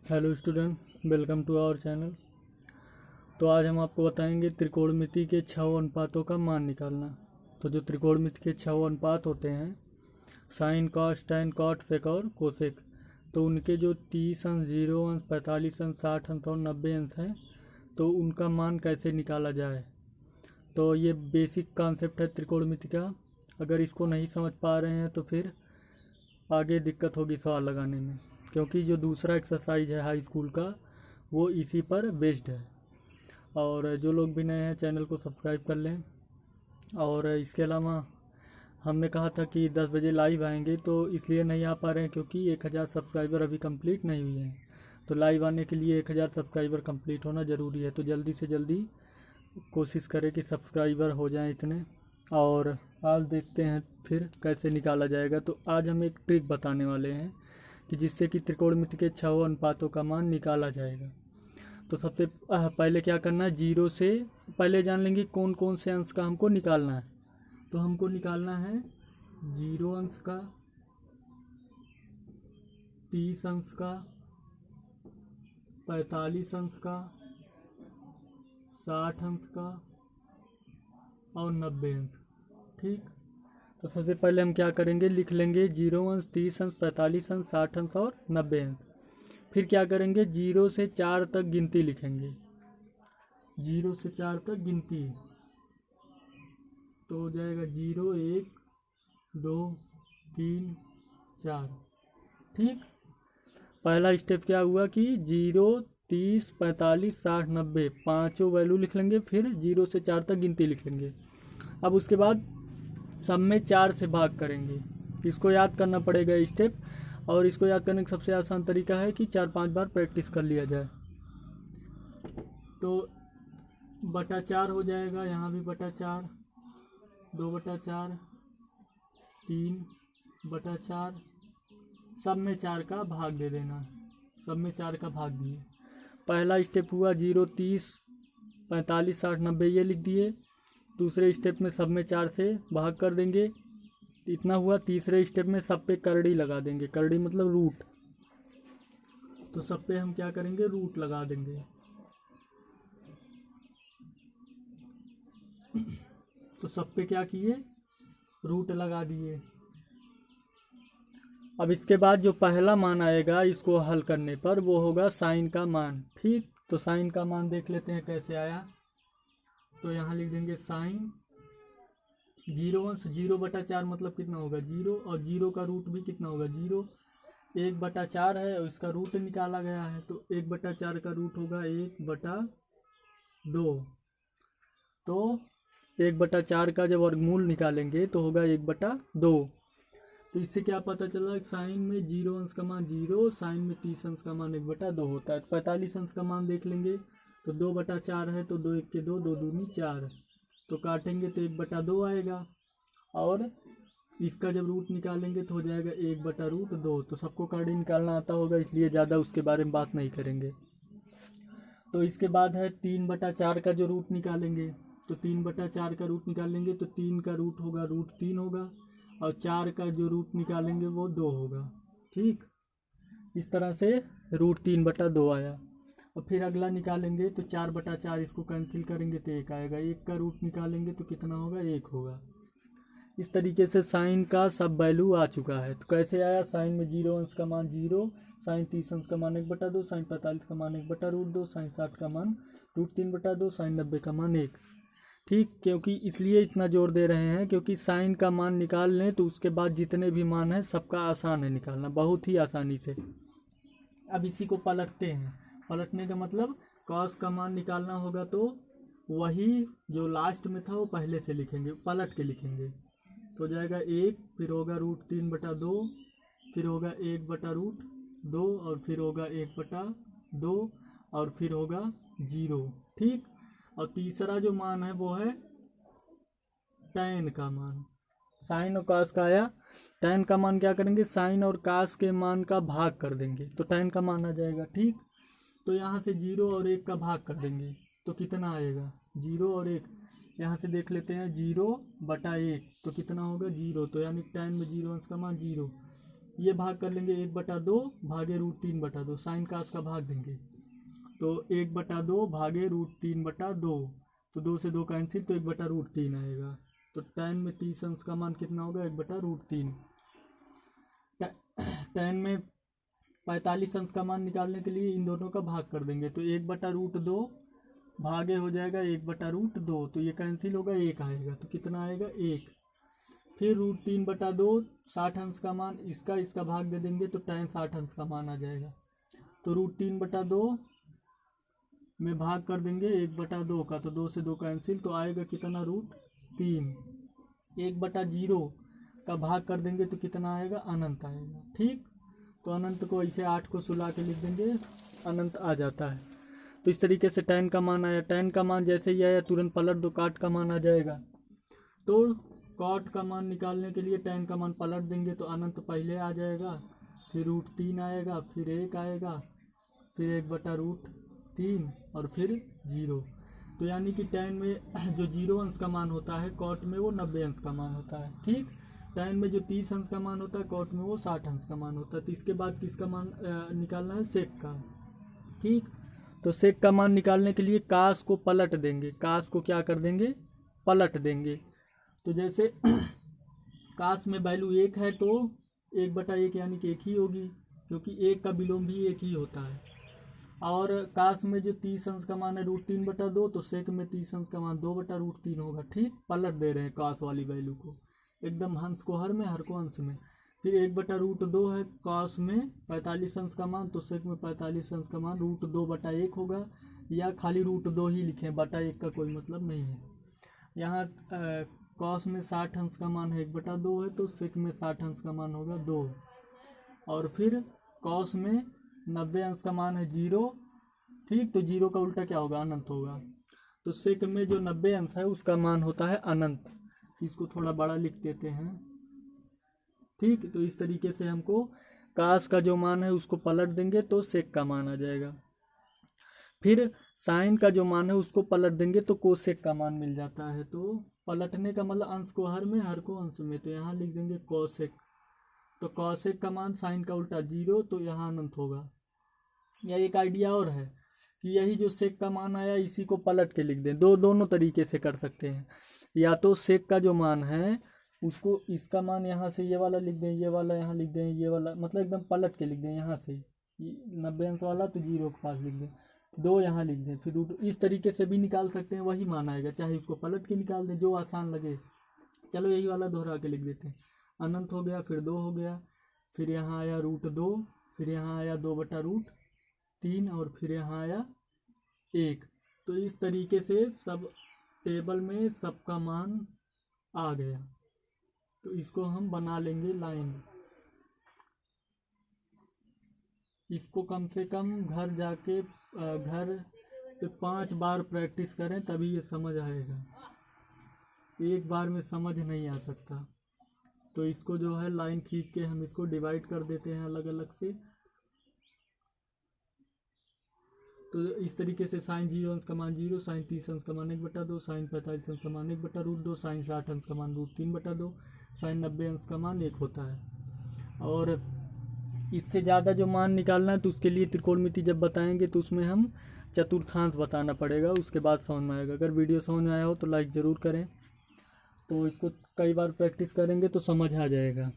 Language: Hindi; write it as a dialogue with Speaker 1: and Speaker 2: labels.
Speaker 1: Hello student, welcome to our channel. तो आज हम आपको बताएंगे त्रिकोणमिति के 6 अनुपातों का मान निकालना। तो जो त्रिकोणमिति के 6 अनुपात होते हैं, साइन, कॉस, टैन, कॉट, सेक और कोसेक, तो उनके जो 30 अंश, 0 अंश, 45 अंश, 60 अंश और 90 अंश हैं, तो उनका मान कैसे निकाला जाए। तो ये बेसिक कॉन्सेप्ट है त्रिकोणमिति का। अगर इसको नहीं समझ पा रहे हैं तो फिर आगे दिक्कत होगी सवाल लगाने में, क्योंकि जो दूसरा एक्सरसाइज है हाई स्कूल का वो इसी पर बेस्ड है। और जो लोग भी नए हैं चैनल को सब्सक्राइब कर लें। और इसके अलावा हमने कहा था कि 10 बजे लाइव आएंगे, तो इसलिए नहीं आ पा रहे हैं क्योंकि 1000 सब्सक्राइबर अभी कंप्लीट नहीं हुए हैं। तो लाइव आने के लिए 1000 सब्सक्राइबर कंप्लीट होना ज़रूरी है। तो जल्दी से जल्दी कोशिश करें कि सब्सक्राइबर हो जाएं इतने। और आज देखते हैं फिर कैसे निकाला जाएगा। तो आज हम एक ट्रिक बताने वाले हैं कि जिससे कि त्रिकोणमिति के 6 अनुपातों का मान निकाला जाएगा। तो सबसे पहले क्या करना है, जीरो से पहले जान लेंगे कौन कौन से अंश का हमको निकालना है। तो हमको निकालना है 0 अंश का, 30 अंश का, 45 अंश का, 60 अंश का और 90 अंश। ठीक। तो सबसे पहले हम क्या करेंगे, लिख लेंगे 0 अंश, 30 अंश, 45 अंश, 60 अंश और 90 अंश। फिर क्या करेंगे, 0 से 4 तक गिनती लिखेंगे। 0 से 4 तक गिनती, तो हो जाएगा 0, 1, 2, 3, 4। ठीक। पहला स्टेप क्या हुआ कि 0, 30, 45, 60, 90 पाँचों वैल्यू लिख लेंगे। फिर 0 से 4 तक गिनती लिख लेंगे। अब उसके बाद सब में 4 से भाग करेंगे। इसको याद करना पड़ेगा स्टेप। और इसको याद करने का सबसे आसान तरीका है कि 4-5 बार प्रैक्टिस कर लिया जाए। तो बटा 4 हो जाएगा, यहाँ भी बटा 4, 2/4, 3/4, सब में 4 का भाग दे देना। सब में 4 का भाग दिए। पहला स्टेप हुआ 0, 30, 45, 60, 90 ये लिख दिए। दूसरे स्टेप में सब में 4 से भाग कर देंगे, इतना हुआ। तीसरे स्टेप में सब पे करड़ी लगा देंगे। करड़ी मतलब रूट। तो सब पे हम क्या करेंगे, रूट लगा देंगे। तो सब पे क्या किए, रूट लगा दिए। अब इसके बाद जो पहला मान आएगा इसको हल करने पर, वो होगा साइन का मान। ठीक। तो साइन का मान देख लेते हैं कैसे आया। तो यहाँ लिख देंगे साइन 0 अंश, 0/4 मतलब कितना होगा 0, और 0 का रूट भी कितना होगा 0। 1/4 है और इसका रूट निकाला गया है, तो 1/4 का रूट होगा 1/2। तो 1/4 का जब वर्गमूल निकालेंगे तो होगा 1/2। तो इससे क्या पता चला, साइन में 0 अंश का मान 0, साइन में 30 अंश का मान 1/2 होता है। 45 अंश का मान देख लेंगे, तो 2/4 है, तो 2 1 के 2, 2 दूनी 4। तो काटेंगे तो 1/2 आएगा। और इसका जब रूट निकालेंगे तो हो जाएगा 1/√2। तो सबको करड़ी निकालना आता होगा, इसलिए ज़्यादा उसके बारे में बात नहीं करेंगे। तो इसके बाद है 3/4 का जो रूट निकालेंगे। तो 3/4 का रूट निकालेंगे तो 3 का रूट होगा √3 होगा, और 4 का जो रूट निकालेंगे वो 2 होगा। ठीक। इस तरह से √3/2 आया। और फिर अगला निकालेंगे तो 4/4, इसको कैंसिल करेंगे तो 1 आएगा। 1 का रूट निकालेंगे तो कितना होगा, 1 होगा। इस तरीके से साइन का सब वैल्यू आ चुका है। तो कैसे आया, साइन में 0 अंश का मान 0, साइन 30 अंश का मान 1/2, साइन 45 का मान 1/√2, साइन 60 का मान √3/2, साइन 90 का मान 1। ठीक। क्योंकि इसलिए इतना जोर दे रहे हैं क्योंकि साइन का मान निकाल लें तो उसके बाद जितने भी मान हैं सबका आसान है निकालना, बहुत ही आसानी से। अब इसी को पलटते हैं। पलटने का मतलब कॉस का मान निकालना होगा तो वही जो लास्ट में था वो पहले से लिखेंगे, पलट के लिखेंगे। तो हो जाएगा 1, फिर होगा √3/2, फिर होगा 1/√2, और फिर होगा 1/2, और फिर होगा 0। ठीक। और तीसरा जो मान है वो है टैन का मान। साइन और कास का आया, टैन का मान क्या करेंगे, साइन और कास के मान का भाग कर देंगे तो टैन का मान आ जाएगा। ठीक। तो यहाँ से 0 और 1 का भाग कर देंगे तो कितना आएगा, 0 और 1। यहाँ से देख लेते हैं 0/1 तो कितना होगा 0। तो यानी टैन में 0 अंश का मान 0। ये भाग कर लेंगे 1/2 भागे √3/2, साइन कास का भाग देंगे तो 1/2 भागे √3/2, तो 2 से 2 कैंसिल तो 1/√3 आएगा। तो tan में 30 अंश का मान कितना होगा 1/√3। tan में 45 अंश का मान निकालने के लिए इन दोनों का भाग कर देंगे तो 1/√2 भागे हो जाएगा 1/√2, तो ये कैंसिल होगा 1 आएगा, तो कितना आएगा 1। फिर √3/2 60 अंश का मान, इसका भाग दे देंगे तो tan 60 अंश का मान आ जाएगा। तो √3/2 में भाग कर देंगे 1/2 का, तो 2 से 2 कैंसिल तो आएगा कितना √3। 1/0 का भाग कर देंगे तो कितना आएगा अनंत आएगा। ठीक, तो अनंत को ऐसे 8 को सुला के लिख देंगे, अनंत आ जाता है। तो इस तरीके से tan का मान आया। tan का मान जैसे ही आया तुरंत पलट दो, cot का मान आ जाएगा। तो cot का मान निकालने के लिए tan का मान पलट देंगे तो अनंत पहले आ जाएगा, फिर √3 आएगा, फिर 1 आएगा, फिर 1/√3 और फिर 0। तो यानी कि tan में जो 0 अंश का मान होता है cot में वो 90 अंश का मान होता है। ठीक, tan में जो 30 अंश का मान होता है cot में वो 60 अंश का मान होता है। तो इसके बाद किसका मान निकालना है sec का। ठीक, तो sec का मान निकालने के लिए कास को पलट देंगे, कास को क्या कर देंगे पलट देंगे। तो जैसे कास में वैल्यू 1 है तो 1/1 यानी कि 1 ही होगी, क्योंकि 1 का विलोम भी 1 ही होता है। और कास में जो 30 अंश का मान है √3/2, तो सेक में 30 अंश का मान 2/√3 होगा। ठीक, पलट दे रहे हैं कास वाली वैल्यू को, एकदम हंस को हर में, हर को अंश में। फिर 1/√2 है कास में 45 अंश का मान, तो सेक में 45 अंश का मान √2/1 होगा, या खाली √2 ही लिखें, /1 का कोई मतलब नहीं है। यहाँ कॉस में 60 अंश का मान है 1/2 है, तो सेक में 60 अंश का मान होगा 2। और फिर कॉस में 90 अंश का मान है 0। ठीक, तो 0 का उल्टा क्या होगा अनंत होगा। तो सेक में जो 90 अंश है उसका मान होता है अनंत। इसको थोड़ा बड़ा लिख देते हैं। ठीक, तो इस तरीके से हमको कास का जो मान है उसको पलट देंगे तो सेक का मान आ जाएगा। फिर साइन का जो मान है उसको पलट देंगे तो कोसेक का मान मिल जाता है। तो पलटने का मतलब अंश को हर में, हर को अंश में, तो यहाँ लिख देंगे कोसेक। तो कोसेक का मान साइन का उल्टा 0, तो यहाँ अनंत होगा। या एक आइडिया और है कि यही जो सेक का मान आया इसी को पलट के लिख दें। दोनों तरीके से कर सकते हैं। या तो सेक का जो मान है उसको, इसका मान यहाँ से ये वाला लिख दें, ये वाला यहाँ लिख दें, ये वाला मतलब एकदम पलट के लिख दें। यहाँ से 90 अंश वाला तो 0 के पास लिख दें, 2 यहाँ लिख दें, फिर इस तरीके से भी निकाल सकते हैं, वही मान आएगा। चाहे उसको पलट के निकाल दें, जो आसान लगे। चलो यही वाला दोहरा के लिख देते हैं। अनंत हो गया, फिर 2 हो गया, फिर यहाँ आया √2, फिर यहाँ आया 2/√3 और फिर यहाँ आया 1। तो इस तरीके से सब टेबल में सबका मान आ गया। तो इसको हम बना लेंगे लाइन। इसको कम से कम घर जाके घर से 5 बार प्रैक्टिस करें तभी ये समझ आएगा, एक बार में समझ नहीं आ सकता। तो इसको जो है लाइन खींच के हम इसको डिवाइड कर देते हैं अलग अलग से। तो इस तरीके से साइन 0 अंश का मान 0, साइन 30 अंश का मान 1/2, साइन 45 अंश का मान 1/√2, साइन 60 अंश का मान √3/2, साइन 90 अंश का मान 1 होता है। और इससे ज़्यादा जो मान निकालना है तो उसके लिए त्रिकोणमिति जब बताएंगे तो उसमें हम चतुर्थांश बताना पड़ेगा, उसके बाद समझ में आएगा। अगर वीडियो समझ में आया हो तो लाइक ज़रूर करें। तो इसको कई बार प्रैक्टिस करेंगे तो समझ आ जाएगा।